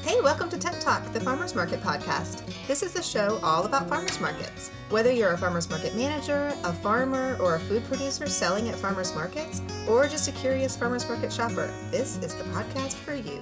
Hey, welcome to Tent Talk, the Farmers Market podcast. This is the show all about farmers markets. Whether you're a farmers market manager, a farmer, or a food producer selling at farmers markets, or just a curious farmers market shopper, this is the podcast for you.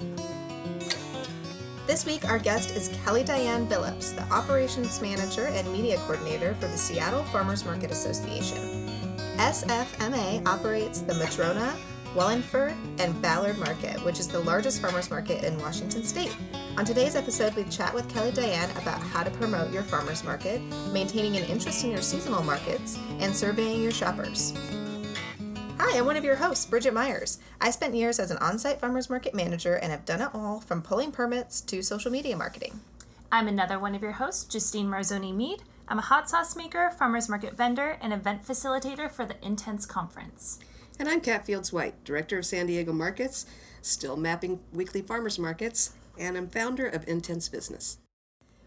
This week, our guest is Kelli Diann Billips, the Operations Manager and Media Coordinator for the Seattle Farmers Market Association. SFMA operates the Madrona, Wallingfordand Ballard Market, which is the largest farmers market in Washington State. On today's episode, we chat with Kelli Diann about how to promote your farmers market, maintaining an interest in your seasonal markets, and surveying your shoppers. Hi, I'm one of your hosts, Bridget Myers. I spent years as an on-site farmers market manager and have done it all from pulling permits to social media marketing. I'm another one of your hosts, Justine Marzoni-Mead. I'm a hot sauce maker, farmers market vendor, and event facilitator for the Intense Conference. And I'm Kat Fields-White, Director of San Diego Markets, still mapping weekly farmers markets, and I'm founder of Intense Business.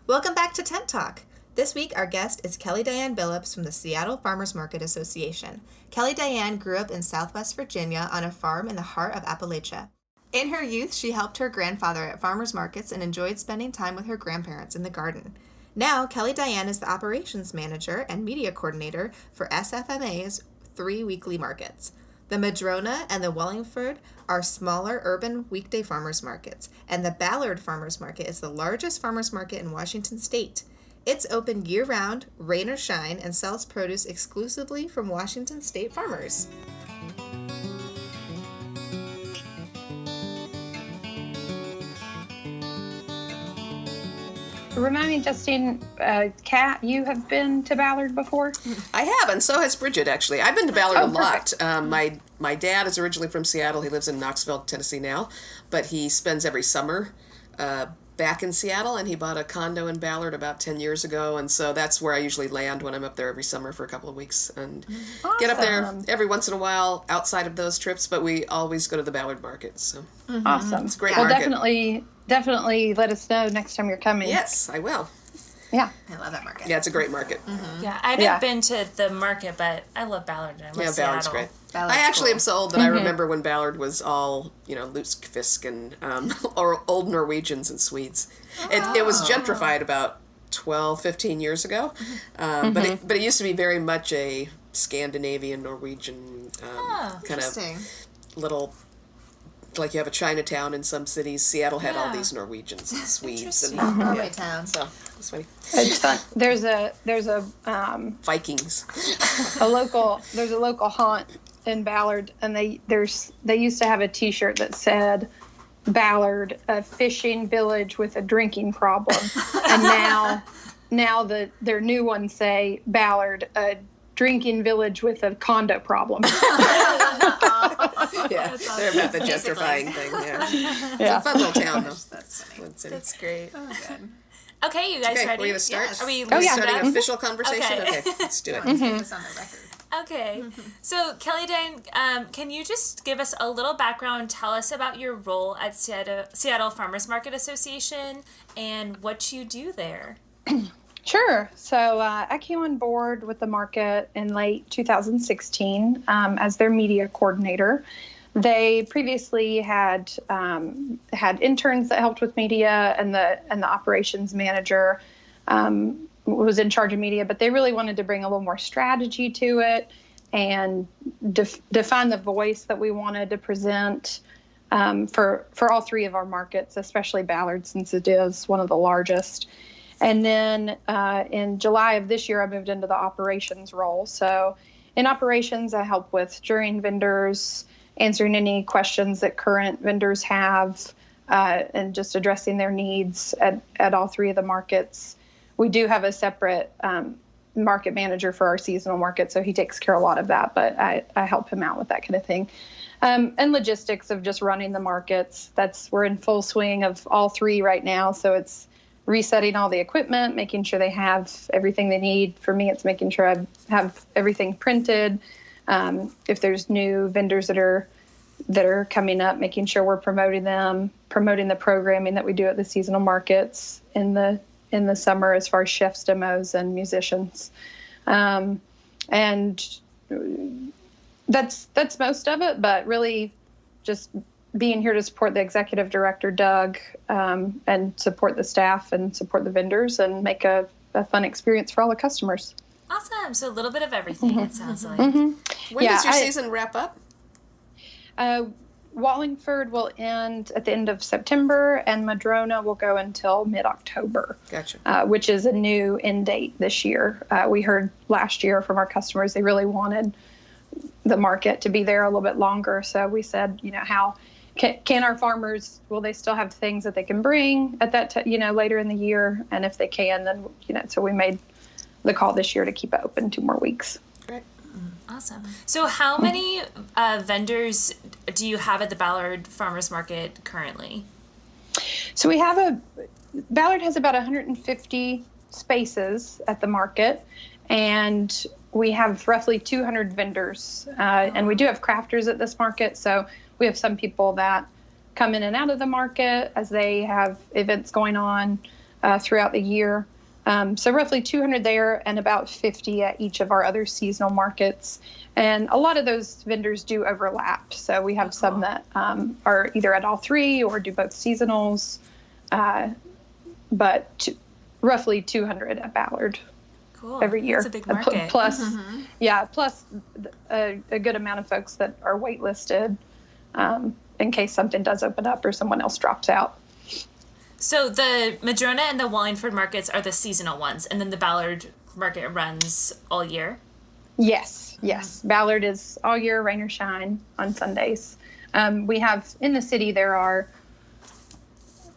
Welcome back to Tent Talk. This week, our guest is Kelli Diann Billips from the Seattle Farmers Market Association. Kelli Diann grew up in Southwest Virginia on a farm in the heart of Appalachia. In her youth, she helped her grandfather at farmers markets and enjoyed spending time with her grandparents in the garden. Now, Kelli Diann is the Operations Manager and Media Coordinator for SFMA's 3 weekly markets. The Madrona and the Wallingford are smaller urban weekday farmers markets, and the Ballard Farmers Market is the largest farmers market in Washington State. It's open year-round, rain or shine, and sells produce exclusively from Washington State farmers. Remind me, Justine, Kat, you have been to Ballard before? I have, and so has Bridget, actually. I've been to Ballard a lot. My dad is originally from Seattle. He lives in Knoxville, Tennessee now, but he spends every summer back in Seattle, and he bought a condo in Ballard about 10 years ago, and so that's where I usually land when I'm up there every summer for a couple of weeks, and get up there every once in a while outside of those trips, but we always go to the Ballard market. So Awesome. It's a great well, market. definitely let us know next time you're coming. Yes, I will. Yeah. I love that market. Yeah, it's a great market. Yeah, I haven't been to the market, but I love Ballard. And I love Seattle. Ballard's great. Ballard's I actually cool. am so old that I remember when Ballard was all, Lutefisk and or old Norwegians and Swedes. It was gentrified about 12, 15 years ago, but it used to be very much a Scandinavian, Norwegian kind of little, like you have a Chinatown in some cities. Seattle had all these Norwegians and Swedes and Norway town. So it's funny. It's fun. There's a Vikings. there's a local haunt in Ballard, and they used to have a T-shirt that said Ballard, a fishing village with a drinking problem, and now their new ones say Ballard, a drinking village with a condo problem. Yeah, they're about the gentrifying thing. Yeah, it's a fun little town though. That's funny. That's great. Oh, good. Okay, you guys Okay, ready? we're gonna start. Yes. Are we starting an official conversation? Okay. Okay, let's do it. Let's get this on the record. Okay. So, Kelli Diann, can you just give us a little background, tell us about your role at Seattle Farmers Market Association and what you do there? Sure. So I came on board with the market in late 2016 as their media coordinator. They previously had interns that helped with media, and the operations manager was in charge of media, but they really wanted to bring a little more strategy to it and define the voice that we wanted to present for all 3 of our markets, especially Ballard, since it is one of the largest. And then in July of this year, I moved into the operations role. So in operations, I help with jurying vendors, answering any questions that current vendors have, and just addressing their needs at all 3 of the markets. We do have a separate market manager for our seasonal market, so he takes care of a lot of that, but I help him out with that kind of thing. And logistics of just running the markets. We're in full swing of all 3 right now, so it's resetting all the equipment, making sure they have everything they need. For me, it's making sure I have everything printed. If there's new vendors that are coming up, making sure we're promoting them, promoting the programming that we do at the seasonal markets in the summer as far as chefs, demos, and musicians. And that's most of it, but really just being here to support the executive director, Doug, and support the staff and support the vendors and make a fun experience for all the customers. Awesome. So a little bit of everything, it sounds like. When does your season wrap up? Wallingford will end at the end of September, and Madrona will go until mid-October. Gotcha. Which is a new end date this year. We heard last year from our customers they really wanted the market to be there a little bit longer. So we said, how can our farmers, will they still have things that they can bring at that later in the year? And if they can, then, so we made the call this year to keep it open 2 more weeks. Great. Awesome. So how many vendors do you have at the Ballard Farmers Market currently? So Ballard has about 150 spaces at the market, and we have roughly 200 vendors. And we do have crafters at this market, so we have some people that come in and out of the market as they have events going on throughout the year. So roughly 200 there and about 50 at each of our other seasonal markets. And a lot of those vendors do overlap. So we have some that are either at all 3 or do both seasonals, but roughly 200 at Ballard. Cool. Every year. That's a big market. Plus a good amount of folks that are waitlisted in case something does open up or someone else drops out. So the Madrona and the Wallingford markets are the seasonal ones, and then the Ballard market runs all year? Yes. Ballard is all year, rain or shine, on Sundays. We have, in the city,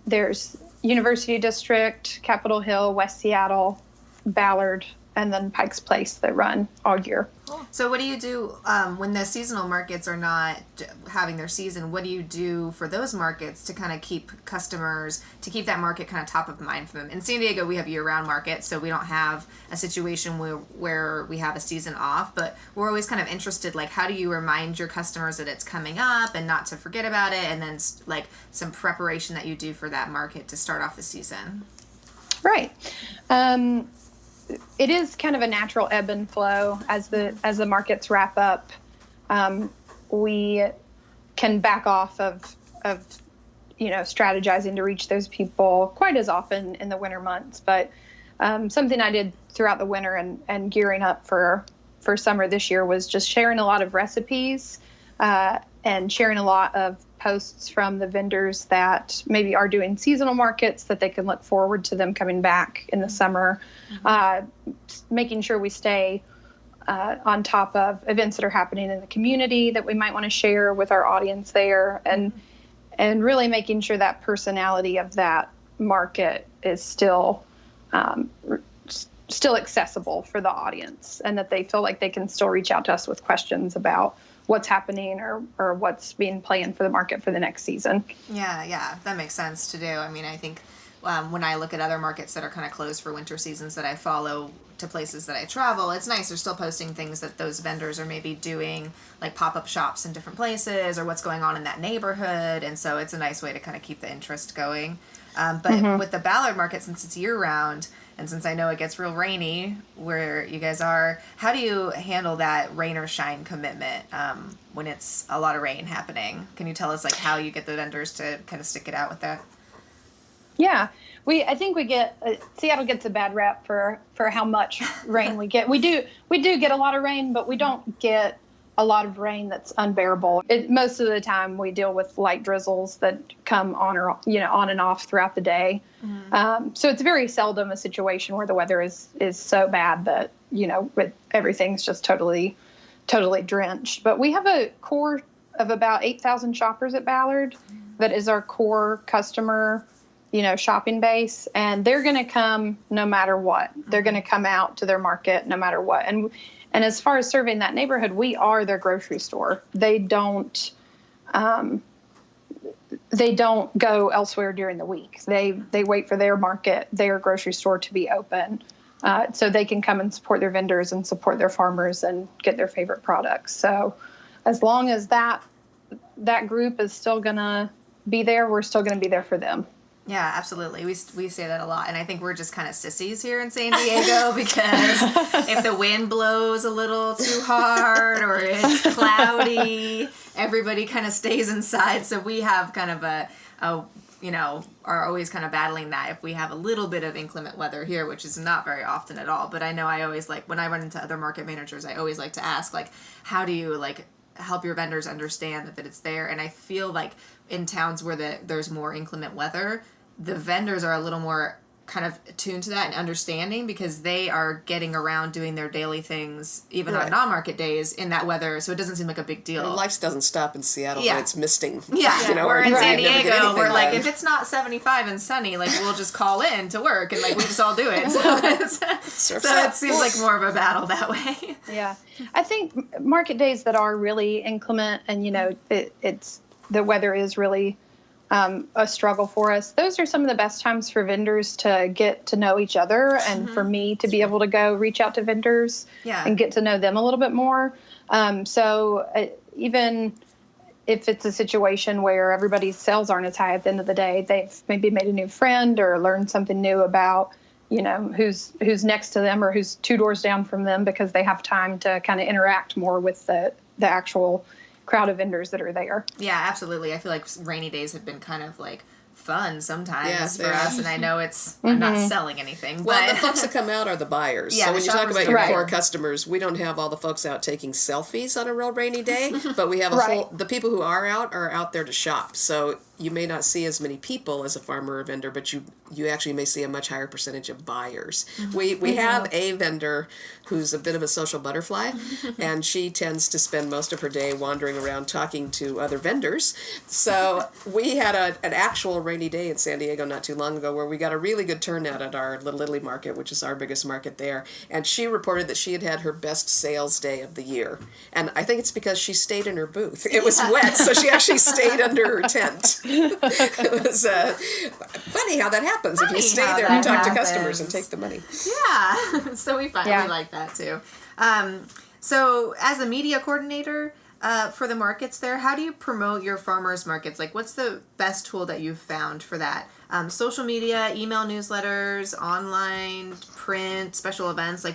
there's University District, Capitol Hill, West Seattle, Ballard, and then Pike's Place that run all year. So what do you do when the seasonal markets are not having their season? What do you do for those markets to kind of keep customers, to keep that market kind of top of mind for them? In San Diego, we have year-round markets, so we don't have a situation where we have a season off, but we're always kind of interested, like, how do you remind your customers that it's coming up and not to forget about it, and then like some preparation that you do for that market to start off the season? Right. It is kind of a natural ebb and flow as the markets wrap up. We can back off of strategizing to reach those people quite as often in the winter months. But something I did throughout the winter and gearing up for summer this year was just sharing a lot of recipes and sharing a lot of posts from the vendors that maybe are doing seasonal markets that they can look forward to them coming back in the summer, making sure we stay on top of events that are happening in the community that we might want to share with our audience there, and really making sure that personality of that market is still accessible for the audience, and that they feel like they can still reach out to us with questions about what's happening or what's being planned for the market for the next season. Yeah, that makes sense to do. I mean, I think when I look at other markets that are kind of closed for winter seasons that I follow to places that I travel, it's nice. They're still posting things that those vendors are maybe doing, like pop-up shops in different places or what's going on in that neighborhood. And so it's a nice way to kind of keep the interest going. But with the Ballard market, since it's year-round, and since I know it gets real rainy where you guys are, how do you handle that rain or shine commitment when it's a lot of rain happening? Can you tell us like how you get the vendors to kind of stick it out with that? Yeah, I think we get Seattle gets a bad rap for how much rain we get. We do get a lot of rain, but we don't get a lot of rain that's unbearable. Most of the time we deal with light drizzles that come on and off throughout the day. So it's very seldom a situation where the weather is so bad that, everything's just totally drenched. But we have a core of about 8,000 shoppers at Ballard that is our core customer, shopping base, and they're going to come no matter what. They're going to come out to their market no matter what. And as far as serving that neighborhood, we are their grocery store. They don't go elsewhere during the week. They wait for their market, their grocery store to be open, so they can come and support their vendors and support their farmers and get their favorite products. So as long as that group is still going to be there, we're still going to be there for them. Yeah, absolutely. We say that a lot, and I think we're just kind of sissies here in San Diego because if the wind blows a little too hard or it's cloudy, everybody kind of stays inside. So we have kind of a are always kind of battling that if we have a little bit of inclement weather here, which is not very often at all. But I know I always when I run into other market managers, I always like to ask, how do you help your vendors understand that it's there? And I feel like in towns where there's more inclement weather, the vendors are a little more kind of attuned to that and understanding because they are getting around doing their daily things even on non-market days in that weather, so it doesn't seem like a big deal. And life doesn't stop in Seattle when it's misting. Yeah, we're in San Diego, we're if it's not 75 and sunny, we'll just call in to work and we just all do it. So it seems like more of a battle that way. Yeah, I think market days that are really inclement and it's the weather is really a struggle for us. Those are some of the best times for vendors to get to know each other and for me to be able to go reach out to vendors and get to know them a little bit more. So even if it's a situation where everybody's sales aren't as high at the end of the day, they've maybe made a new friend or learned something new about, who's next to them or who's 2 doors down from them because they have time to kind of interact more with the actual crowd of vendors that are there. Yeah, absolutely. I feel like rainy days have been kind of fun sometimes for us, and I know I'm not selling anything. Well, but the folks that come out are the buyers. Yeah, so when you talk about your right. core customers, we don't have all the folks out taking selfies on a real rainy day, but we have the people who are out there to shop. So you may not see as many people as a farmer or vendor, but you actually may see a much higher percentage of buyers. We have a vendor who's a bit of a social butterfly, and she tends to spend most of her day wandering around talking to other vendors. So we had an actual rainy day in San Diego not too long ago where we got a really good turnout at our Little Italy market, which is our biggest market there. And she reported that she had her best sales day of the year. And I think it's because she stayed in her booth. It was wet, so she actually stayed under her tent. It was funny how that happens if you stay there and talk to customers and take the money. Yeah, so we like that too. So as a media coordinator for the markets there, how do you promote your farmers markets? What's the best tool that you've found for that? Social media, email newsletters, online, print, special events.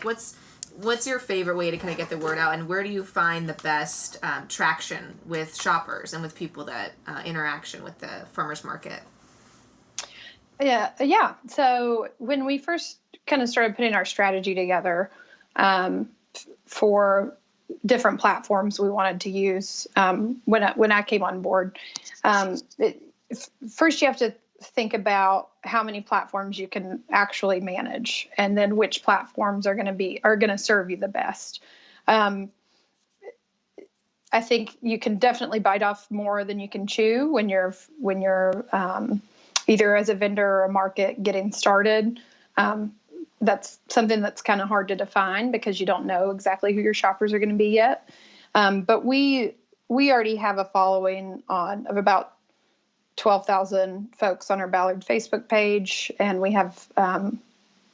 What's your favorite way to kind of get the word out, and where do you find the best traction with shoppers and with people that interaction with the farmers market? Yeah. So when we first kind of started putting our strategy together for different platforms we wanted to use, when I came on board, first you have to think about how many platforms you can actually manage, and then which platforms are going to serve you the best. I think you can definitely bite off more than you can chew when you're either as a vendor or a market getting started. That's something that's kind of hard to define because you don't know exactly who your shoppers are going to be yet. But we already have a following of about 12,000 folks on our Ballard Facebook page, and we have an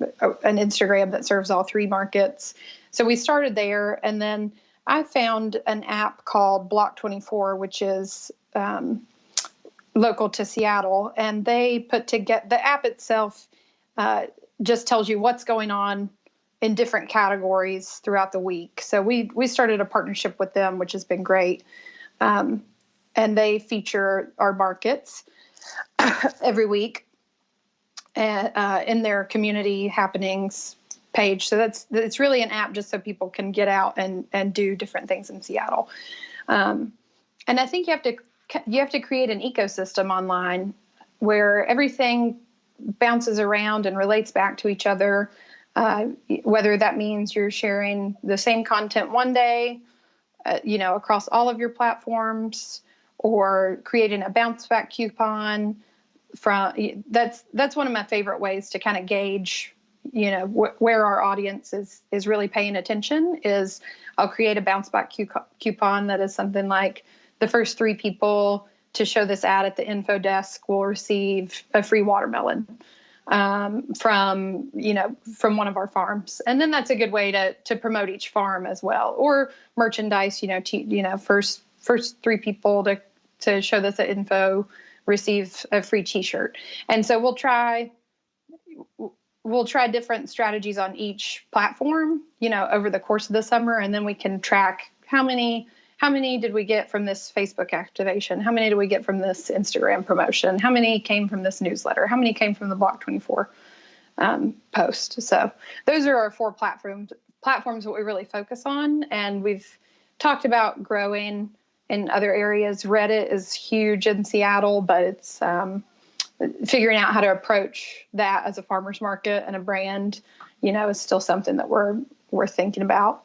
Instagram that serves all 3 markets. So we started there, and then I found an app called Block 24, which is local to Seattle, and they put together the app itself. Just tells you what's going on in different categories throughout the week. So we started a partnership with them, which has been great. And they feature our markets every week in their community happenings page. So it's really an app just so people can get out and do different things in Seattle. And I think you have to create an ecosystem online where everything bounces around and relates back to each other, whether that means you're sharing the same content one day, across all of your platforms, or creating a bounce back coupon. That's one of my favorite ways to kind of gauge, where our audience is really paying attention. Is I'll create a bounce back coupon that is something like the first 3 people to show this ad at the info desk will receive a free watermelon from one of our farms. And then that's a good way to promote each farm as well, or merchandise, first 3 people to show this at info receive a free t-shirt. And so we'll try different strategies on each platform, over the course of the summer. And then we can track how many did we get from this Facebook activation? How many did we get from this Instagram promotion? How many came from this newsletter? How many came from the Block 24 post? So those are our 4 platforms that we really focus on. And we've talked about growing in other areas. Reddit is huge in Seattle, but it's figuring out how to approach that as a farmer's market and a brand, is still something that we're thinking about.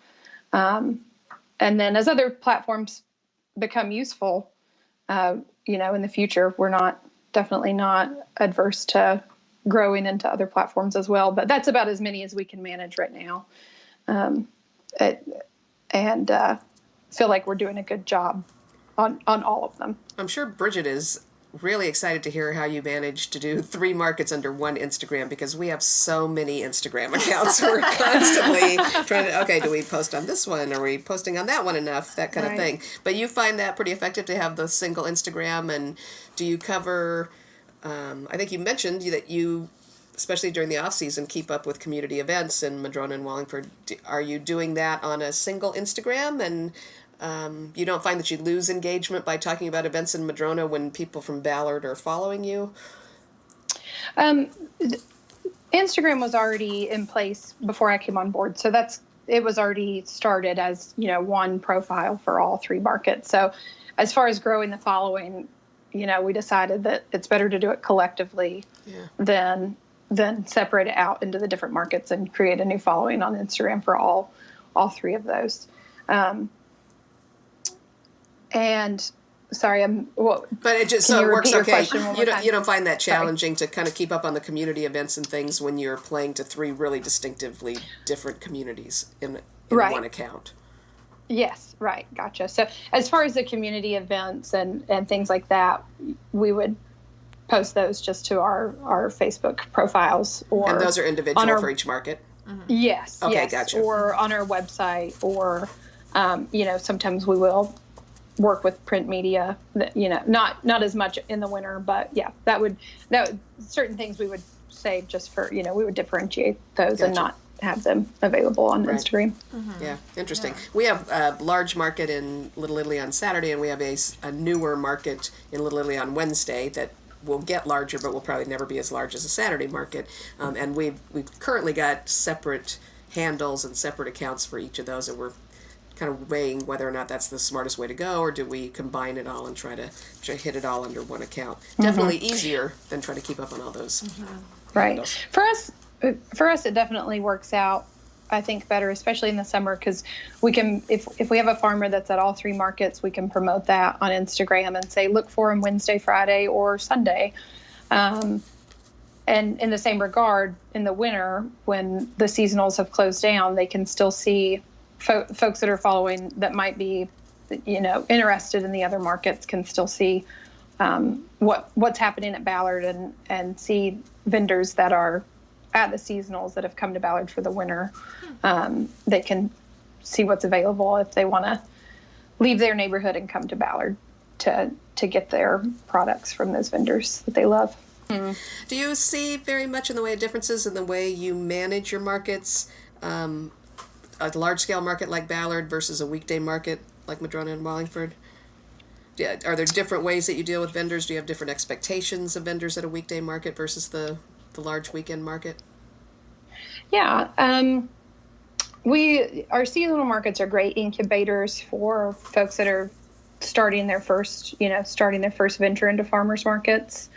And then as other platforms become useful, in the future, we're definitely not adverse to growing into other platforms as well. But that's about as many as we can manage right now. And feel like we're doing a good job on all of them. I'm sure Bridget is really excited to hear how you managed to do 3 markets under one Instagram, because we have so many Instagram accounts. We're constantly trying to, okay, do we post on this one? Are we posting on that one enough? That kind of thing. But you find that pretty effective to have the single Instagram. And do you cover, I think you mentioned that you, especially during the off season, keep up with community events in Madrona and Wallingford. Are you doing that on a single Instagram? And you don't find that you lose engagement by talking about events in Madrona when people from Ballard are following you? Instagram was already in place before I came on board. So it was already started as, one profile for all 3 markets. So as far as growing the following, we decided that it's better to do it collectively than separate it out into the different markets and create a new following on Instagram for all 3 of those. And sorry, but it just so it works okay. You don't find that challenging to kind of keep up on the community events and things when you're playing to 3 really distinctively different communities in one account. Yes, right, gotcha. So as far as the community events and things like that, we would post those just to our Facebook profiles, and those are individual for each market. Mm-hmm. Yes. Okay, yes, gotcha. Or on our website, or sometimes we will work with print media, not as much in the winter, but that would certain things we would save just for, we would differentiate those and not have them available on Instagram. Mm-hmm. Yeah, interesting. Yeah. We have a large market in Little Italy on Saturday, and we have a newer market in Little Italy on Wednesday that will get larger, but will probably never be as large as a Saturday market. And we've currently got separate handles and separate accounts for each of those, and we're kind of weighing whether or not that's the smartest way to go, or do we combine it all and try to hit it all under one account. Mm-hmm. Definitely easier than trying to keep up on all those handles. Right. For us, it definitely works out, I think, better, especially in the summer, because we can, if we have a farmer that's at all 3 markets, we can promote that on Instagram and say, look for them Wednesday, Friday, or Sunday. And in the same regard, in the winter, when the seasonals have closed down, they can still see folks that are following that might be, interested in the other markets can still see what's happening at Ballard and see vendors that are at the seasonals that have come to Ballard for the winter. They can see what's available if they want to leave their neighborhood and come to Ballard to get their products from those vendors that they love. Do you see very much in the way of differences in the way you manage your markets? A large-scale market like Ballard versus a weekday market like Madrona and Wallingford? Yeah, are there different ways that you deal with vendors? Do you have different expectations of vendors at a weekday market versus the large weekend market? Yeah. Our seasonal markets are great incubators for folks that are starting their first venture into farmers markets.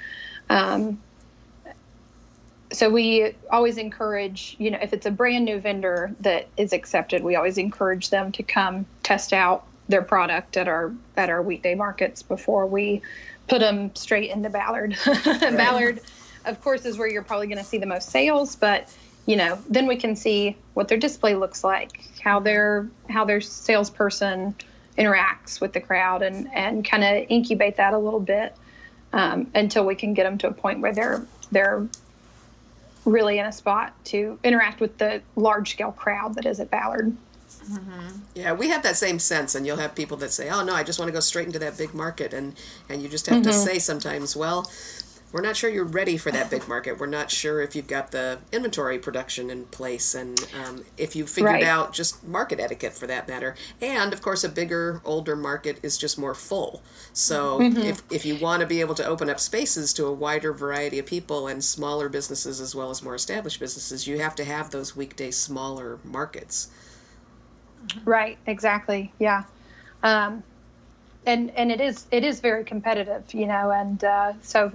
So we always encourage, if it's a brand new vendor that is accepted, we always encourage them to come test out their product at our weekday markets before we put them straight into Ballard. Right. Ballard, of course, is where you're probably going to see the most sales, but then we can see what their display looks like, how their salesperson interacts with the crowd, and kind of incubate that a little bit until we can get them to a point where they're really in a spot to interact with the large scale crowd that is at Ballard. Yeah, we have that same sense, and you'll have people that say, "Oh no, I just want to go straight into that big market," and you just have to say sometimes, "Well, we're not sure you're ready for that big market. We're not sure if you've got the inventory production in place, and if you've figured out just market etiquette for that matter. And of course, a bigger, older market is just more full. So if you want to be able to open up spaces to a wider variety of people and smaller businesses as well as more established businesses, you have to have those weekday smaller markets." Right. Exactly. Yeah. And it is very competitive, and so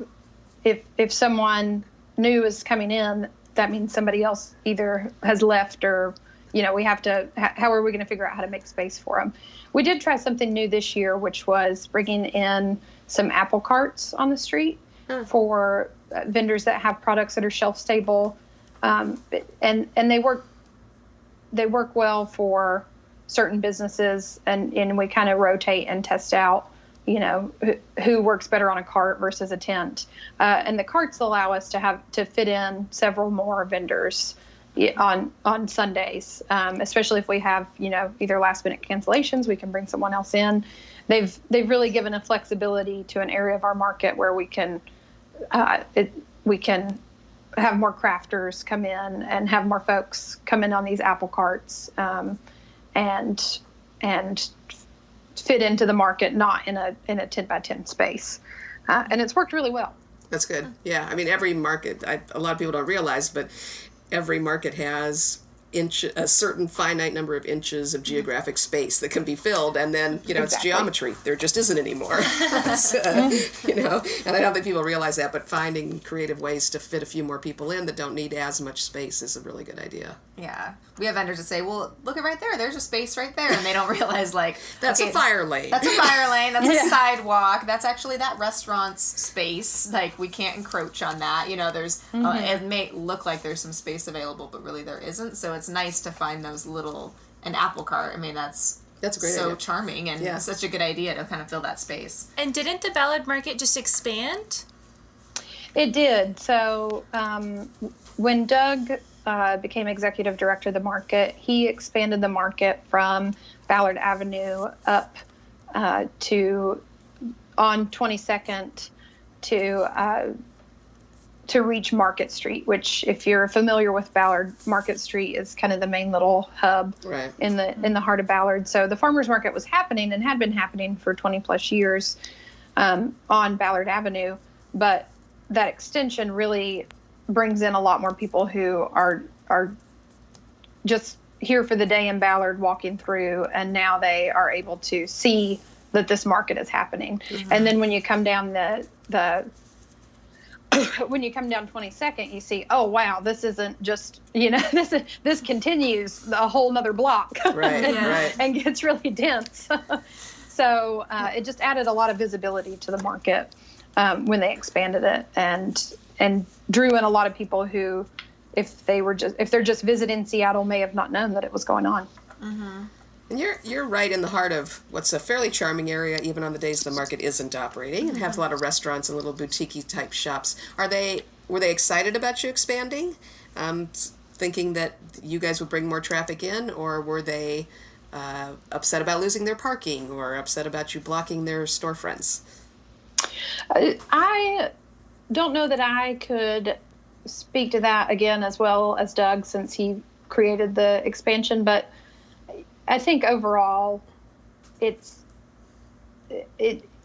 if someone new is coming in, that means somebody else either has left or, we have to, how are we going to figure out how to make space for them? We did try something new this year, which was bringing in some apple carts on the street for vendors that have products that are shelf stable. And they work well for certain businesses, and we kind of rotate and test out who works better on a cart versus a tent. And the carts allow us to fit in several more vendors on Sundays, especially if we have, either last minute cancellations, we can bring someone else in. They've really given a flexibility to an area of our market where we can have more crafters come in and have more folks come in on these apple carts, and fit into the market, not in a 10 by 10 space. And it's worked really well. That's good. Yeah. I mean, every market, a lot of people don't realize, but every market has a certain finite number of inches of geographic space that can be filled, and then it's geometry. There just isn't anymore. And I don't think people realize that, but finding creative ways to fit a few more people in that don't need as much space is a really good idea. Yeah, we have vendors that say, "Well, look at right there. There's a space right there," and they don't realize that's a fire lane. That's a fire lane. That's a sidewalk. That's actually that restaurant's space. We can't encroach on that. There's it may look like there's some space available, but really there isn't. So it's nice to find those an apple cart. I mean, that's a great idea. Charming and such a good idea to kind of fill that space. And didn't the Ballard Market just expand? It did. So when Doug became executive director of the market, he expanded the market from Ballard Avenue up to on 22nd to reach Market Street, which, if you're familiar with Ballard, Market Street is kind of the main little hub in the heart of Ballard. So the farmers market was happening and had been happening for 20 plus years on Ballard Avenue, but that extension really brings in a lot more people who are just here for the day in Ballard, walking through, and now they are able to see that this market is happening. And then when you come down when you come down 22nd, you see, oh wow, this isn't just this continues a whole nother block, and gets really dense. So it just added a lot of visibility to the market when they expanded it, and drew in a lot of people who, if they're just visiting Seattle, may have not known that it was going on. And you're right in the heart of what's a fairly charming area, even on the days the market isn't operating, and has a lot of restaurants and little boutique-y type shops. Were they excited about you expanding, thinking that you guys would bring more traffic in, or were they upset about losing their parking, or upset about you blocking their storefronts? I don't know that I could speak to that again as well as Doug, since he created the expansion, but I think overall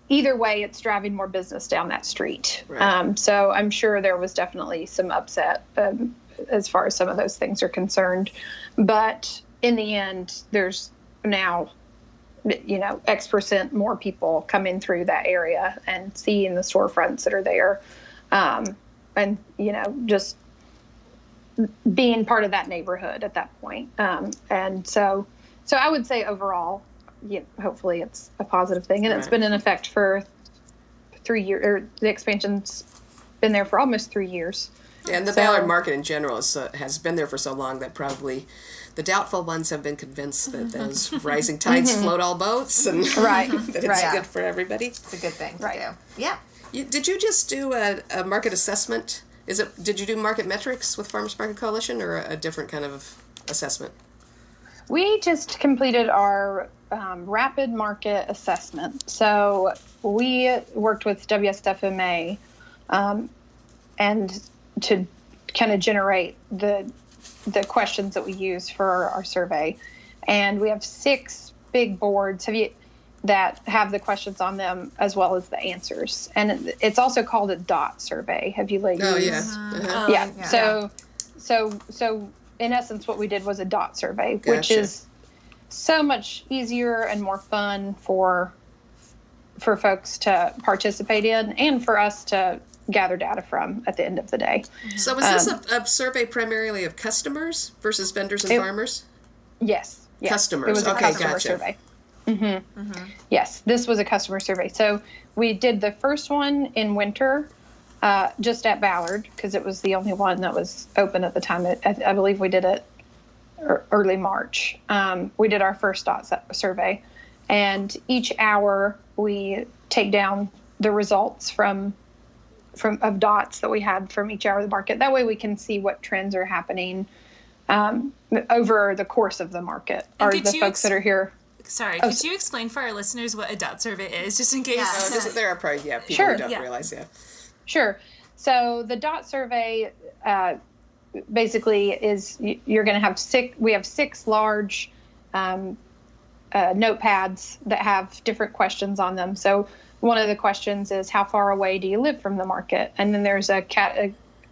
either way, it's driving more business down that street. So I'm sure there was definitely some upset as far as some of those things are concerned, but in the end, there's now X% more people coming through that area and seeing the storefronts that are there, and just being part of that neighborhood at that point. And so I would say overall, hopefully it's a positive thing, and it's been in effect for 3 years, or the expansion's been there for almost 3 years. And the Ballard market in general has been there for so long that probably the doubtful ones have been convinced that those rising tides float all boats, and that it's good for everybody. It's a good thing to do. Yeah. Did you just do a market assessment? Did you do market metrics with Farmers Market Coalition, or a different kind of assessment? We just completed our rapid market assessment. So we worked with WSFMA and to kind of generate the questions that we use for our survey. And we have 6 big boards that have the questions on them as well as the answers. And it's also called a DOT survey. Have you used? Oh, yeah. Oh, Yeah. So in essence, what we did was a DOT survey, Gotcha. which is so much easier and more fun for folks to participate in and for us to gather data from at the end of the day. So was this a survey primarily of customers versus vendors and farmers? Yes. Customers. It was a Okay, customer gotcha. survey. Yes, this was a customer survey. So we did the first one in winter, just at Ballard, because it was the only one that was open at the time. I believe we did it early March. We did our first DOT survey, and each hour we take down the results from dots that we had from each hour of the market. That way we can see what trends are happening over the course of the market. And Are the folks that are here? Sorry, could you explain for our listeners what a DOT survey is, just in case? There are probably people Sure. who don't realize, Sure. So the DOT survey basically is you're going to have we have 6 large notepads that have different questions on them. So one of the questions is, how far away do you live from the market? And then there's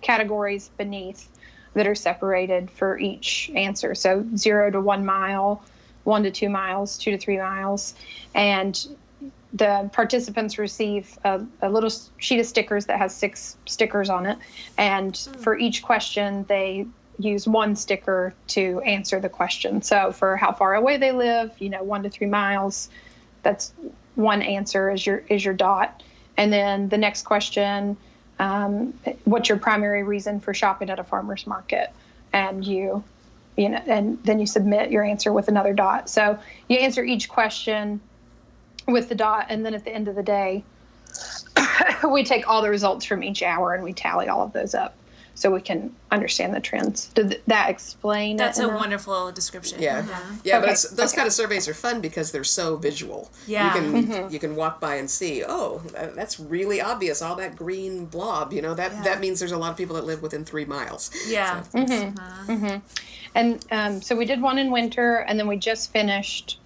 categories beneath that are separated for each answer. So 0 to 1 mile, 1 to 2 miles, 2 to 3 miles. And the participants receive a little sheet of stickers that has 6 stickers on it. And for each question, they use 1 sticker to answer the question. So for how far away they live, 1 to 3 miles, that's 1 answer is your DOT. And then the next question, what's your primary reason for shopping at a farmer's market? And and then you submit your answer with another DOT. So you answer each question with the DOT, and then at the end of the day, we take all the results from each hour and we tally all of those up so we can understand the trends. Did that explain? That's a wonderful description. Yeah. Okay. But those kind of surveys are fun because they're so visual. Yeah. You can walk by and see, that's really obvious, all that green blob, that means there's a lot of people that live within 3 miles. Yeah. So. And so we did one in winter, and then we just finished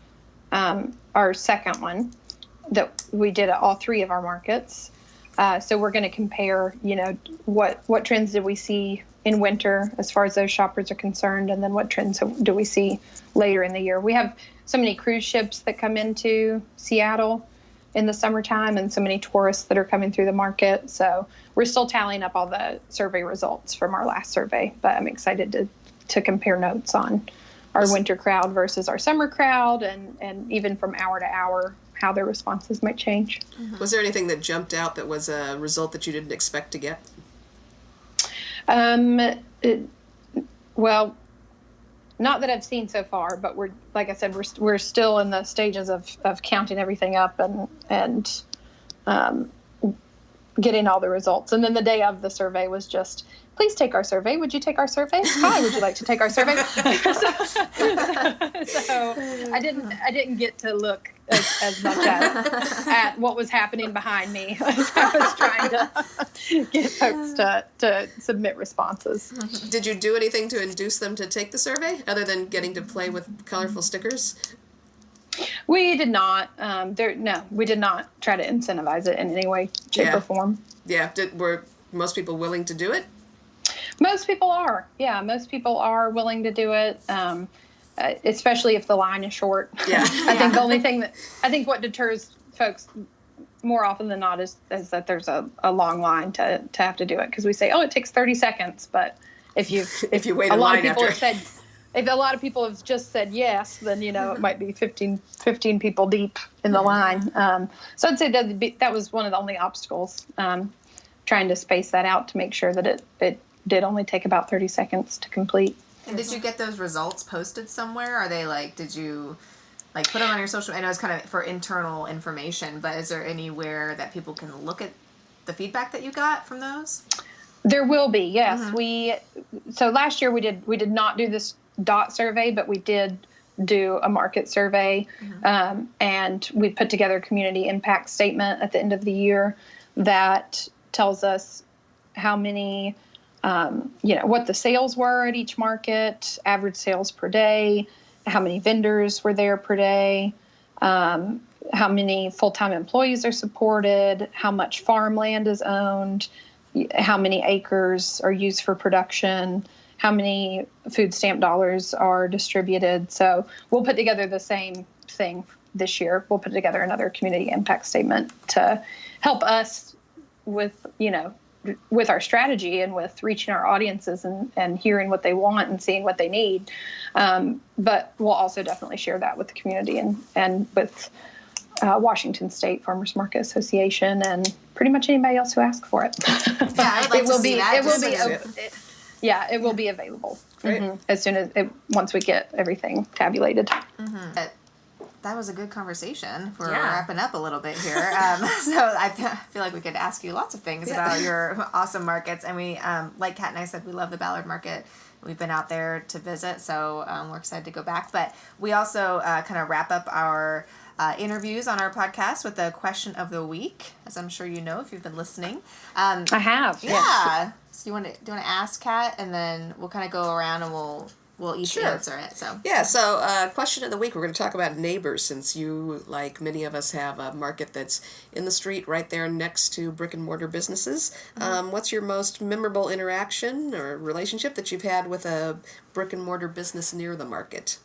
our second one that we did at all 3 of our markets. So we're going to compare, what trends did we see in winter as far as those shoppers are concerned, and then what trends do we see later in the year. We have so many cruise ships that come into Seattle in the summertime and so many tourists that are coming through the market. So we're still tallying up all the survey results from our last survey, but I'm excited to compare notes on our winter crowd versus our summer crowd, and even from hour to hour, how their responses might change. Was there anything that jumped out that was a result that you didn't expect to get? Well, not that I've seen so far, but like I said, we're still in the stages of counting everything up and getting all the results. And then the day of the survey was just, please take our survey. Would you take our survey? Hi, would you like to take our survey? So I didn't get to look as much at what was happening behind me as I was trying to get folks to submit responses. Did you do anything to induce them to take the survey other than getting to play with colorful stickers? We did not. We did not try to incentivize it in any way, shape, or form. Yeah. Were most people willing to do it? Most people are. Yeah, most people are willing to do it, especially if the line is short. Yeah. I think what deters folks more often than not is that there's a long line to have to do it, because we say, it takes 30 seconds, but if you wait a in lot line of people after. have said. If a lot of people have just said yes, then, it might be 15 people deep in the line. So I'd say that was one of the only obstacles, trying to space that out to make sure that it did only take about 30 seconds to complete. And did you get those results posted somewhere? Are they did you put them on your social? I know it's kind of for internal information, but is there anywhere that people can look at the feedback that you got from those? There will be, yes. So last year we did not do this DOT survey, but we did do a market survey, and we put together a community impact statement at the end of the year that tells us how many, what the sales were at each market, average sales per day, how many vendors were there per day, how many full-time employees are supported, how much farmland is owned, how many acres are used for production, how many food stamp dollars are distributed. So we'll put together the same thing this year. We'll put together another community impact statement to help us with, with our strategy and with reaching our audiences and hearing what they want and seeing what they need. But we'll also definitely share that with the community and with Washington State Farmers Market Association and pretty much anybody else who asks for it. Yeah, I'd like it will to see be. that. It will be. It will be available as soon as once we get everything tabulated. That was a good conversation. We're wrapping up a little bit here. So I feel like we could ask you lots of things about your awesome markets. And we, like Kat and I said, we love the Ballard Market. We've been out there to visit, so we're excited to go back. But we also kind of wrap up our interviews on our podcast with the question of the week, as I'm sure you know if you've been listening. I have. Yeah. Yes. So do you want to ask Kat, and then we'll kind of go around and we'll each answer it. So Question of the week. We're going to talk about neighbors, since you, like many of us, have a market that's in the street right there next to brick and mortar businesses. What's your most memorable interaction or relationship that you've had with a brick and mortar business near the market?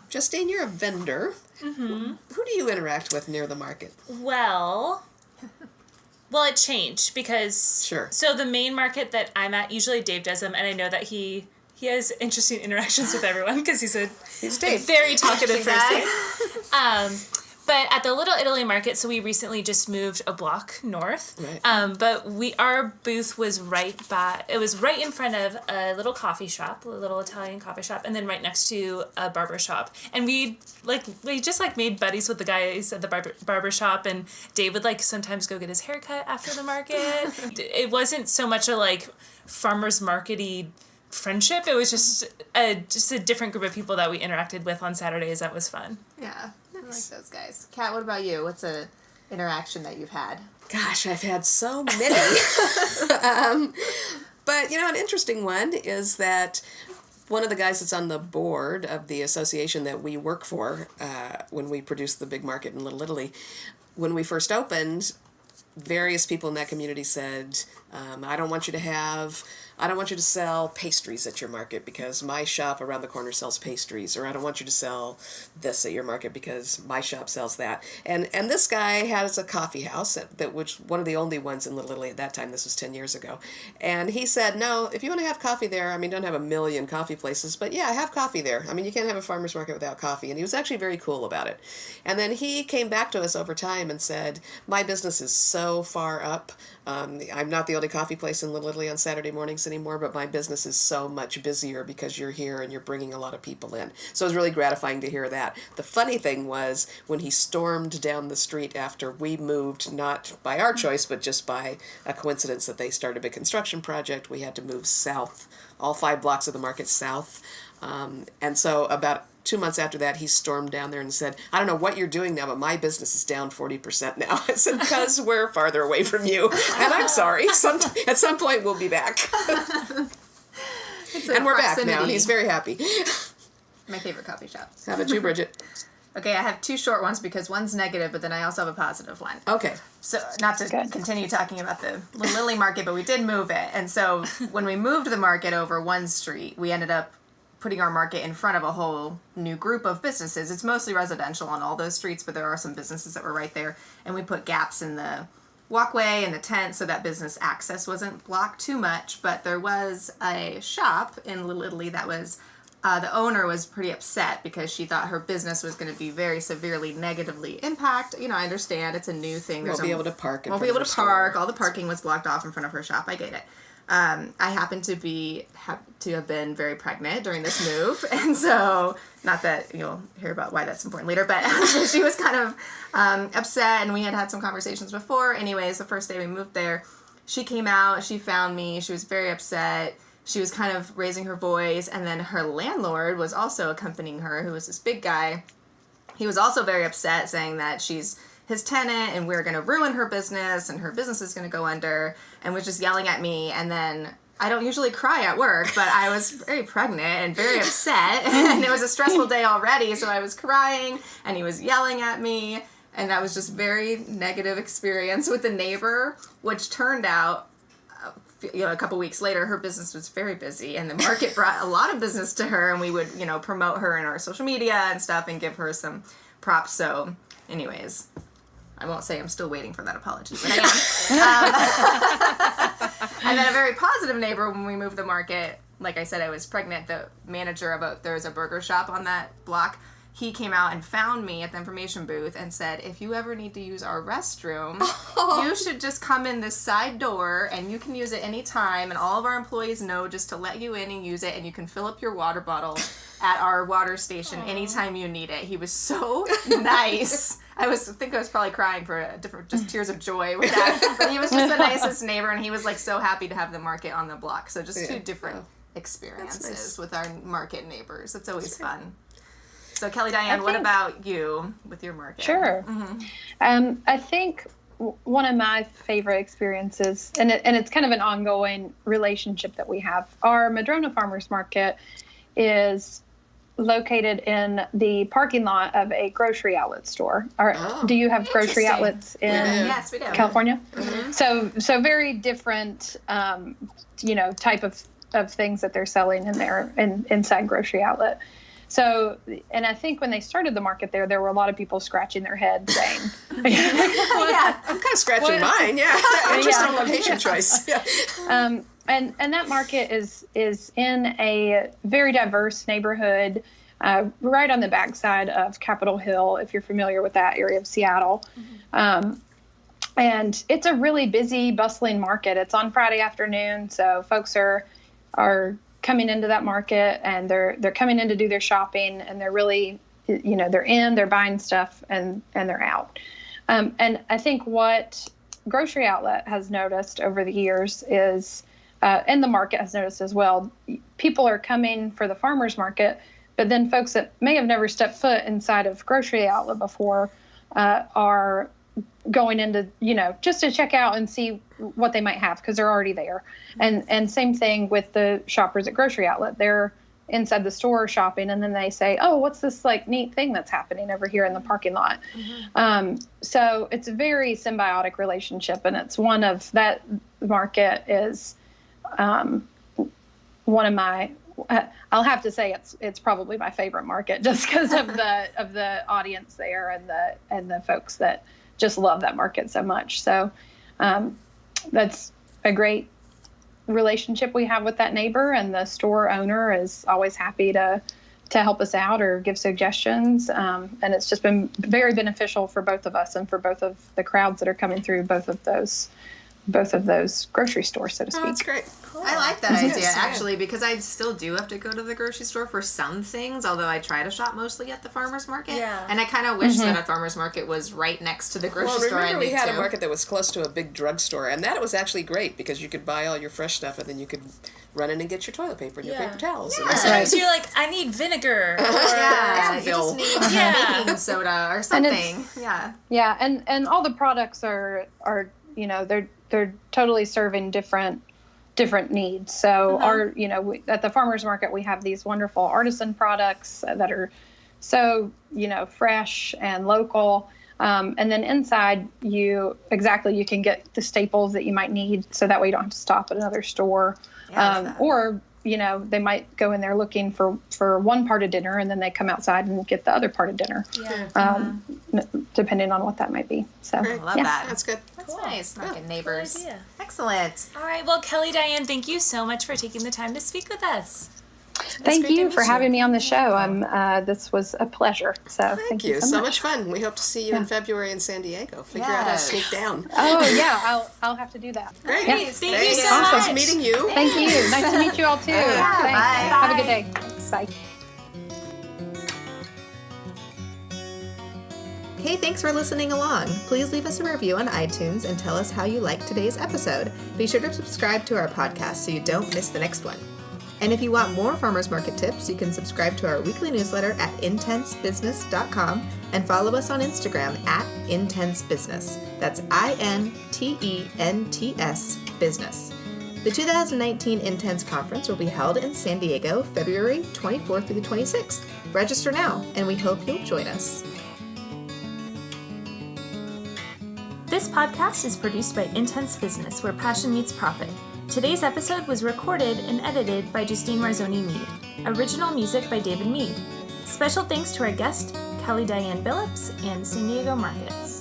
Justine, you're a vendor. Who do you interact with near the market? Well, it changed because... Sure. So the main market that I'm at, usually Dave does them, and I know that he has interesting interactions with everyone because he's a very talkative person. But at the Little Italy market, so we recently just moved a block north. Right. But our booth was right in front of a little coffee shop, a little Italian coffee shop, and then right next to a barber shop. And we just made buddies with the guys at the barber shop, and Dave would sometimes go get his haircut after the market. It wasn't so much a farmer's market-y friendship. It was just a different group of people that we interacted with on Saturdays. That was fun. Yeah. I like those guys. Kat, what about you? What's a interaction that you've had? Gosh, I've had so many. But, an interesting one is that one of the guys that's on the board of the association that we work for when we produced the big market in Little Italy, when we first opened, various people in that community said, I don't want you to sell pastries at your market because my shop around the corner sells pastries, or I don't want you to sell this at your market because my shop sells that. And this guy has a coffee house that was one of the only ones in Little Italy at that time. This was 10 years ago. And he said, no, if you want to have coffee there, don't have a million coffee places, but yeah, have coffee there. You can't have a farmer's market without coffee. And he was actually very cool about it. And then he came back to us over time and said, my business is so far up. I'm not the only coffee place in Little Italy on Saturday mornings anymore, but my business is so much busier because you're here and you're bringing a lot of people in. So it was really gratifying to hear that. The funny thing was when he stormed down the street after we moved, not by our choice, but just by a coincidence that they started a big construction project, we had to move south, all 5 blocks of the market south. And so about 2 months after that, he stormed down there and said, I don't know what you're doing now, but my business is down 40% now. I said, because we're farther away from you. And I'm sorry. At some point, we'll be back. And we're back now, and he's very happy. My favorite coffee shop. How about you, Bridget? Okay, I have 2 short ones because one's negative, but then I also have a positive one. Okay. So, not to continue talking about the Little Italy market, but we did move it. And so, when we moved the market over one street, we ended up putting our market in front of a whole new group of businesses. It's mostly residential on all those streets, but there are some businesses that were right there. And we put gaps in the walkway and the tent so that business access wasn't blocked too much. But there was a shop in Little Italy that was, the owner was pretty upset because she thought her business was going to be very severely negatively impacted. I understand it's a new thing. Won't be able to park. Won't be able to park. All the parking was blocked off in front of her shop. I get it. I happen to have been very pregnant during this move, and so, not that you'll hear about why that's important later, but she was kind of upset, and we had some conversations before. Anyways, the first day we moved there, she came out, she found me, she was very upset. she was kind of raising her voice, and then her landlord was also accompanying her, who was this big guy. He was also very upset, saying that she's his tenant and we're going to ruin her business and her business is going to go under, and was just yelling at me. And then I don't usually cry at work, but I was very pregnant and very upset, and it was a stressful day already, so I was crying, and he was yelling at me, and that was just very negative experience with the neighbor, which turned out, a couple weeks later, her business was very busy, and the market brought a lot of business to her, and we would, promote her in our social media and stuff and give her some props. So, anyways, I won't say I'm still waiting for that apology, but I am. And then a very positive neighbor when we moved the market, like I said, I was pregnant, the manager of there was a burger shop on that block. He came out and found me at the information booth and said, if you ever need to use our restroom, you should just come in this side door and you can use it anytime, and all of our employees know just to let you in and use it, and you can fill up your water bottle at our water station anytime you need it. He was so nice. I think I was probably crying for just tears of joy with that. But he was just the nicest neighbor, and he was so happy to have the market on the block. So just two different experiences with our market neighbors. It's always fun. So Kelli Diann, what about you with your market? Sure. Mm-hmm. I think one of my favorite experiences, and it's kind of an ongoing relationship that we have, our Madrona Farmers Market is located in the parking lot of a grocery outlet store. Do you have grocery outlets in Yes, we do. California? Mm-hmm. So very different, type of things that they're selling in there inside grocery outlet. So, and I think when they started the market there were a lot of people scratching their heads saying, yeah, I'm kind of scratching mine. Yeah. Interesting location choice. Yeah. And that market is in a very diverse neighborhood, right on the backside of Capitol Hill, if you're familiar with that area of Seattle. And it's a really busy, bustling market. It's on Friday afternoon, so folks are coming into that market, and they're coming in to do their shopping, and they're really, they're buying stuff and they're out. And I think what Grocery Outlet has noticed over the years is, and the market has noticed as well, people are coming for the farmers market, but then folks that may have never stepped foot inside of Grocery Outlet before are going into, just to check out and see what they might have, because they're already there. And same thing with the shoppers at Grocery Outlet. They're inside the store shopping, and then they say, oh, what's this neat thing that's happening over here in the parking lot? So it's a very symbiotic relationship, and it's one of that market is one of my, I'll have to say it's probably my favorite market, just because of the audience there and the folks that just love that market so much. So that's a great relationship we have with that neighbor, and the store owner is always happy to help us out or give suggestions. And it's just been very beneficial for both of us and for both of the crowds that are coming through both of those grocery stores, so to speak. Oh, that's great. Cool. I like that idea, actually, because I still do have to go to the grocery store for some things, although I try to shop mostly at the farmer's market. Yeah. And I kind of wish that a farmer's market was right next to the grocery store. Remember we had a market that was close to a big drugstore, and that was actually great, because you could buy all your fresh stuff, and then you could run in and get your toilet paper and your paper towels. Yeah. Sometimes you're like, I need vinegar. Or you just need baking soda or something. Yeah, and all the products are they're totally serving different needs. So our, at the farmers market, we have these wonderful artisan products that are so, fresh and local. And then inside you can get the staples that you might need, so that way you don't have to stop at another store. Or, they might go in there looking for one part of dinner, and then they come outside and get the other part of dinner, depending on what that might be. So I love that. That's good. That's nice. Market neighbors. Cool idea. Excellent. All right. Well, Kelli Diann, thank you so much for taking the time to speak with us. Thank you for having me on the show. This was a pleasure. So thank you so much fun. We hope to see you in February in San Diego. Figure out how to sneak down. Oh yeah, I'll have to do that. Great. Yeah. Thank you so much. Awesome meeting you. Thank you. Nice to meet you all too. Yeah, Thanks. bye. Have a good day. Bye. Hey, thanks for listening along. Please leave us a review on iTunes and tell us how you liked today's episode. Be sure to subscribe to our podcast so you don't miss the next one. And if you want more farmers market tips, you can subscribe to our weekly newsletter at intensebusiness.com and follow us on Instagram at intensebusiness. That's INTENTS business. The 2019 Intense Conference will be held in San Diego, February 24th through the 26th. Register now, and we hope you'll join us. This podcast is produced by Intense Business, where passion meets profit. Today's episode was recorded and edited by Justine Marzoni Mead. Original music by David Mead. Special thanks to our guest, Kelli Diann Billips, and San Diego Markets.